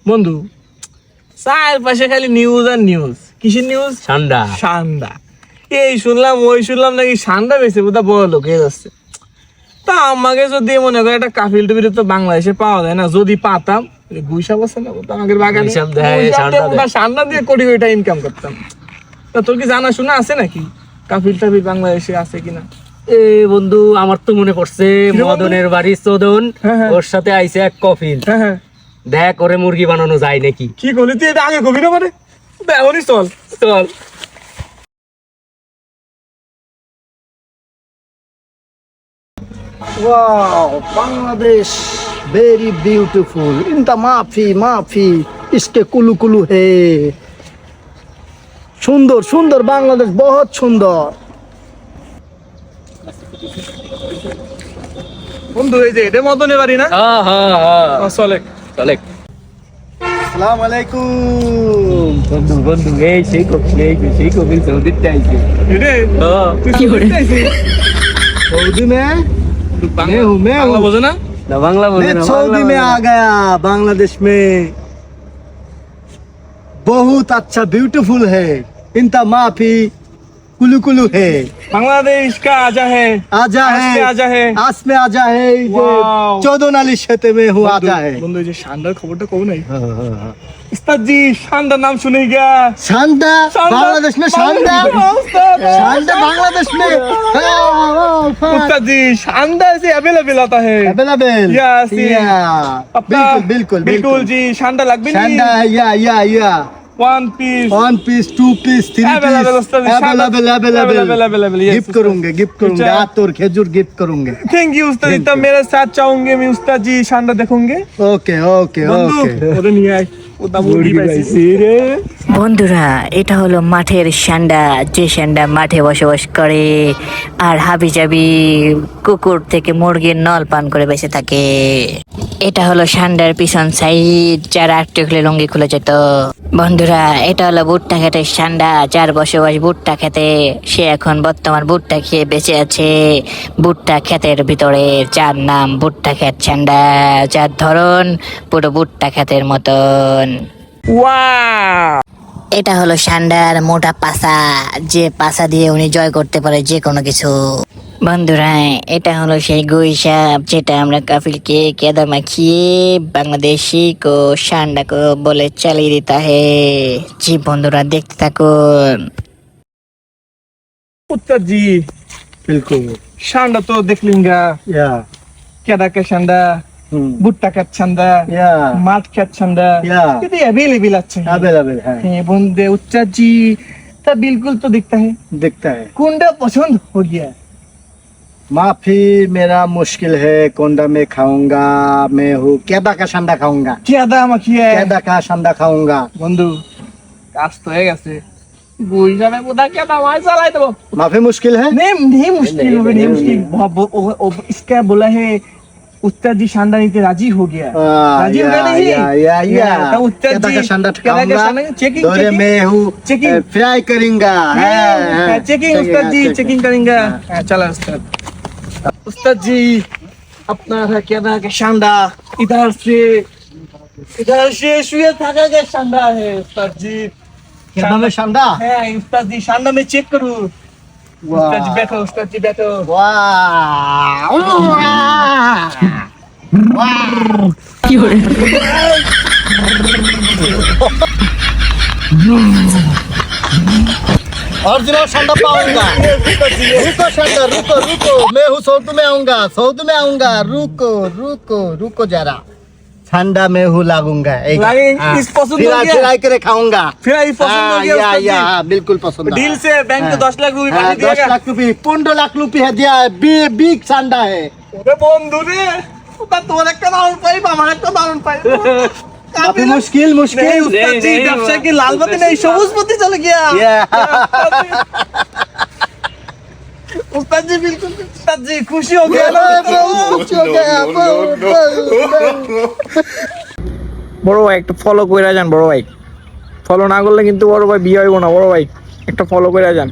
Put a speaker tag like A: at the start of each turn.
A: বন্ধু চারপাশে খালি নিউজ আর নিউজ। কিসের নিউজ?
B: ঠান্ডা
A: ঠান্ডা। এই শুনলাম ওই শুনলাম নাকি ঠান্ডা বেশি বোধহয় বড় লোক হয়ে যাচ্ছে। তা আমাকে যদি মনে করে একটা কাফিল টুপির তো বাংলাদেশে পাওয়া যায় না, যদি পাতাম গুইসাপ আছে না আমাদের বাগানে, ঠান্ডা দিয়ে কোটি কোটি ইনকাম করতাম। তা তোর কি জানা শোনা আছে নাকি কাফিল টাফিল বাংলাদেশে আছে কিনা?
B: এ বন্ধু আমার তো মনে পড়ছে মদনের বাড়ি চোদন, ওর সাথে আইছে এক কফিল। দেখ করে মুরগি বানানো যায় নাকি।
A: কি করলি তুই? এটা আগে কবি না মানে এখনই চল
B: চল।
C: Wow, Bangladesh, very beautiful. Inta maafi, iske kulu kulu hai. সুন্দর সুন্দর বাংলাদেশ, বহুত সুন্দর।
A: বন্ধু এই যে এটা মদনের বাড়ি না?
B: হ্যাঁ হ্যাঁ হ্যাঁ
A: চলে
B: চলে।
C: আসসালামু আলাইকুম
B: বন্ধু বন্ধু এই সেই কফিল সৌদিতে আইছে।
A: এটা তুই কি করে
C: सऊदी में मैं हूँ
A: বাংলা বোঝে না?
B: না বাংলা বলে
C: मैं
B: না।
C: सऊदी में आ गया। बांग्लादेश में बहुत अच्छा ब्यूटीफुल है। इंता माफी कुलू कुलू है।
A: बांग्लादेश का आजा है,
C: आजा है, आस में आजा है।
A: वाओ।
C: चौदह नाली क्षेत्र में हूँ आजा है।
A: বন্ধু এই যে শান্ডার খবরটা কব নাই? উস্তাদ জি শান্ডার নাম শুনে গিয়া।
C: शानदा बांग्लादेश में शानदा शानदा बांग्लादेश में
A: उस्ताद जी शानदार से अवेलेबल आता है।
C: अवेलेबल
A: Yes,
C: बिल्कुल बिल्कुल
A: बिल्कुल जी शानदार लगबे नहीं?
C: शानदा है या
A: one piece
C: one piece two piece three
A: Available,
C: piece
A: उस्ताद जी, available, yes,
C: गिफ्ट करूंगे
A: अच्छा।
C: हाथ और खजूर गिफ्ट करूंगे।
A: थैंक यू उस्ताद जी, तब मेरे साथ चाहूंगे मैं उस्ताद जी शानदार देखूंगे।
C: ओके ओके
A: বন্ধু
C: ओके
A: ওরে নিয়ে আয়, ওটা মুরগি পাইছি রে।
D: বন্ধুরা, এটা হলো মাঠের সান্ডা, যে সান্ডা মাঠে বসবাস করে আর হাবিজাবি কুকুর থেকে মুরগির নল পান করে বেঁচে থাকে। এটা হলো সান্ডার পিছন সাইড, যার আটটি খুলে লুঙ্গি খুলে যেত। বন্ধুরা, এটা হলো ভুট্টা খেতের সান্ডা, যার বসবাস ভুট্টা খেতে। সে এখন বর্তমান ভুট্টা খেয়ে বেঁচে আছে ভুট্টা ক্ষেতের ভিতরে, যার নাম ভুট্টা ক্ষেত সান্ডা, যার ধরন পুরো ভুট্টা ক্ষেতের মতন।
A: ওয়াও,
D: এটা হলো সান্ডার মোটা পাসা, যে পাসা দিয়ে উনি জয় করতে পারে যে কোনো কিছু। বন্ধুরা, এটা হলো সেই গুইসাপ যেটা আমরা কাফিলকে কেদা মাখিয়ে বাংলাদেশি কো সান্ডা কো বলে চালিয়ে দিতা হে। জি বন্ধুরা, দেখতে থাকুন।
A: उस्ताद जी
C: बिल्कुल
A: शानदार तो देख लेंगे।
C: या
A: केदा का शानदार, भुट्टा का शानदार,
C: या
A: माठ का शानदार,
C: Yeah.
A: ये अवेलेबल अच्छा है।
C: अवेलेबल है,
A: बंदे उस्ताद जी तो बिल्कुल तो दिखता है।
C: दिखता है।
A: कुंडा पसंद हो गया।
C: माफी मेरा मुश्किल है, कोंडा में खाऊंगा। मैं हूँ केदा का संडा खाऊंगा।
A: केदा माखिए
C: केदा का संडा खाऊंगा।
A: বন্ধু কাজ তো হয়ে গেছে, গুইসাপে কোথা কেদা মাই চালাই দেবো।
C: माफी मुश्किल है।
A: नहीं मुश्किल होगा, नहीं मुश्किल। इसका बोला है उस्ताद जी शानदार नीति राजी हो गया। राजी हो गया नहीं?
C: या
A: तो उस्ताद
C: केदा
A: जी
C: का संडा
A: केदा का
C: खाऊंगा।
A: शानदार चेकिंग
C: दोरे में हूँ
A: चेकिंग
C: फ्राई करेंगा।
A: चेकिंग उस्ताद जी चेकिंग करेंगे। चला उस्ताद। उस्ताद जी अपना है केदा का शानदार इधर से शुए थाका का शानदार है उस्ताद जी।
C: केदा में संडा।
A: है उस्ताद जी शानदार में चेक करूँ। उस्ताद जी बैठो, उस्ताद जी बैठो।
C: ओरिजिनल संडा पाऊंगा। रुको संडा, रुको मैं हूँ सऊदी में आऊंगा। रुको जरा। ठंडा में हूँ लागूंगा।
A: लागेंगे, इस पसंद हो गया?
C: फिराई करे खाऊंगा।
A: फिर आई पसंद हो गया उस्ताद जी?
C: बिल्कुल पसंद।
A: डील से बैंक को 10 लाख रुपए पानी
C: 10
A: दिया।
C: लाख रुपए 15 लाख रुपए दिया है। बिग संडा है।
A: ওরে বন্ধু রে, ওটা তোর একটা দারুণ পাই, আমার একটা দারুণ পাই।
C: काफी मुश्किल
A: नहीं उस्ताद जी, ব্যবসা কি লাল বাতি নেই, সবুজ বাতি চলে গিয়া। उस्ताद जी बिल्कुल, उस्ताद जी खुशी हो गया ना? বড় ভাই একটা ফলো কইরা যান, বড় ভাই ফলো না করলে কিন্তু বড় ভাই বিয়ে হইব না। বড় ভাই একটা ফলো কইরা যান।